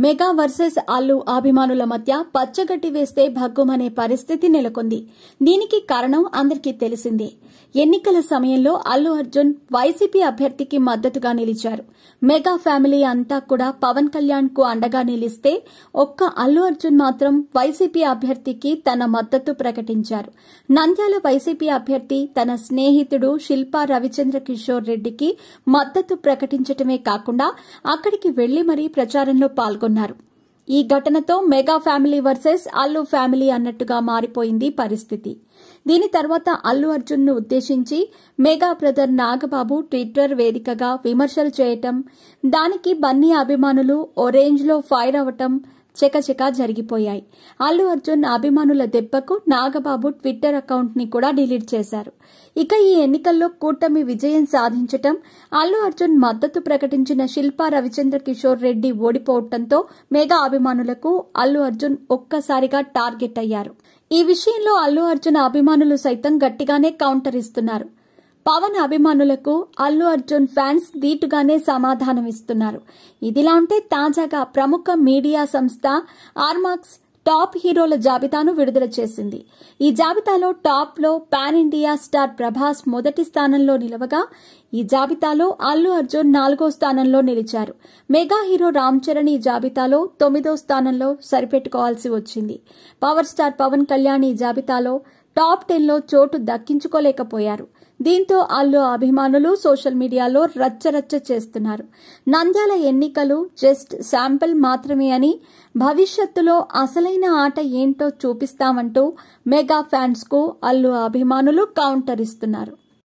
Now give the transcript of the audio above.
Mega versus Allu అభిమానుల మధ్య పచ్చగడ్డి వేస్తే భగ్గుమనే పరిస్థితి నెలకొంది. దీనికి కారణం అందరికీ తెలిసిందే. ఎన్నికల సమయంలో అల్లు అర్జున్ వైసీపీ అభ్యర్థికి మద్దతుగా నిలిచారు. మెగా ఫ్యామిలీ అంతా కూడా పవన్ కళ్యాణ్ కు అండగా నిలిస్తే ఒక్క అల్లు అర్జున్ మాత్రం వైసీపీ అభ్యర్థికి తన మద్దతు ప్రకటించారు. నంద్యాల వైసీపీ అభ్యర్థి తన స్నేహితుడు శిల్పా రవిచంద్ర కిషోర్ రెడ్డికి మద్దతు ప్రకటించడమే కాకుండా అక్కడికి వెళ్లి మరీ ప్రచారంలో పాల్గొన్నారు. ఈ ఘటనతో mega family versus Allu family అన్నట్టుగా మారిపోయింది పరిస్థితి. దీని తర్వాత అల్లు అర్జున్ ను ఉద్దేశించి మెగా బ్రదర్ నాగబాబు ట్విట్టర్ వేదికగా విమర్శలు చేయటం, దానికి బన్నీ అభిమానులు ఓ రేంజ్ లో ఫైర్ అవటం చకచకా జరిగిపోయాయి. అల్లు అర్జున్ అభిమానుల దెబ్బకు నాగబాబు ట్విట్టర్ అకౌంట్ ని కూడా డిలీట్ చేశారు. ఇక ఈ ఎన్నికల్లో కూటమి విజయం సాధించటం, అల్లు అర్జున్ మద్దతు ప్రకటించిన శిల్పా రవిచంద్ర కిషోర్ రెడ్డి ఓడిపోవడంతో మెగా అభిమానులకు అల్లు అర్జున్ ఒక్కసారిగా టార్గెట్ అయ్యారు. ఈ విషయంలో అల్లు అర్జున్ అభిమానులు సైతం గట్టిగానే కౌంటర్ ఇస్తున్నారు. పవన్ అభిమానులకు అల్లు అర్జున్ ఫ్యాన్స్ ధీటుగానే సమాధానమిస్తున్నారు. ఇదిలా ఉంటే తాజాగా ప్రముఖ మీడియా సంస్థ ఆర్మాక్స్ టాప్ హీరోల జాబితాను విడుదల చేసింది. ఈ జాబితాలో టాప్ లో పాన్ ఇండియా స్టార్ ప్రభాస్ మొదటి స్థానంలో నిలవగా, ఈ జాబితాలో అల్లు అర్జున్ 4వ స్థానంలో నిలిచారు. మెగా హీరో రామ్ చరణ్ ఈ జాబితాలో 9వ స్థానంలో సరిపెట్టుకోవాల్సి వచ్చింది. పవర్ స్టార్ పవన్ కళ్యాణ్ ఈ జాబితాలో టాప్ 10లో చోటు దక్కించుకోలేకపోయారు. దీంతో అల్లు అభిమానులు సోషల్ మీడియాలో రచ్చరచ్చ చేస్తున్నారు. నంద్యాల ఎన్నికలు జస్ట్ శాంపిల్ మాత్రమే అని, భవిష్యత్తులో అసలైన ఆట ఏంటో చూపిస్తామంటూ మెగా ఫ్యాన్స్ కు అల్లు అభిమానులు కౌంటర్ ఇస్తున్నారు.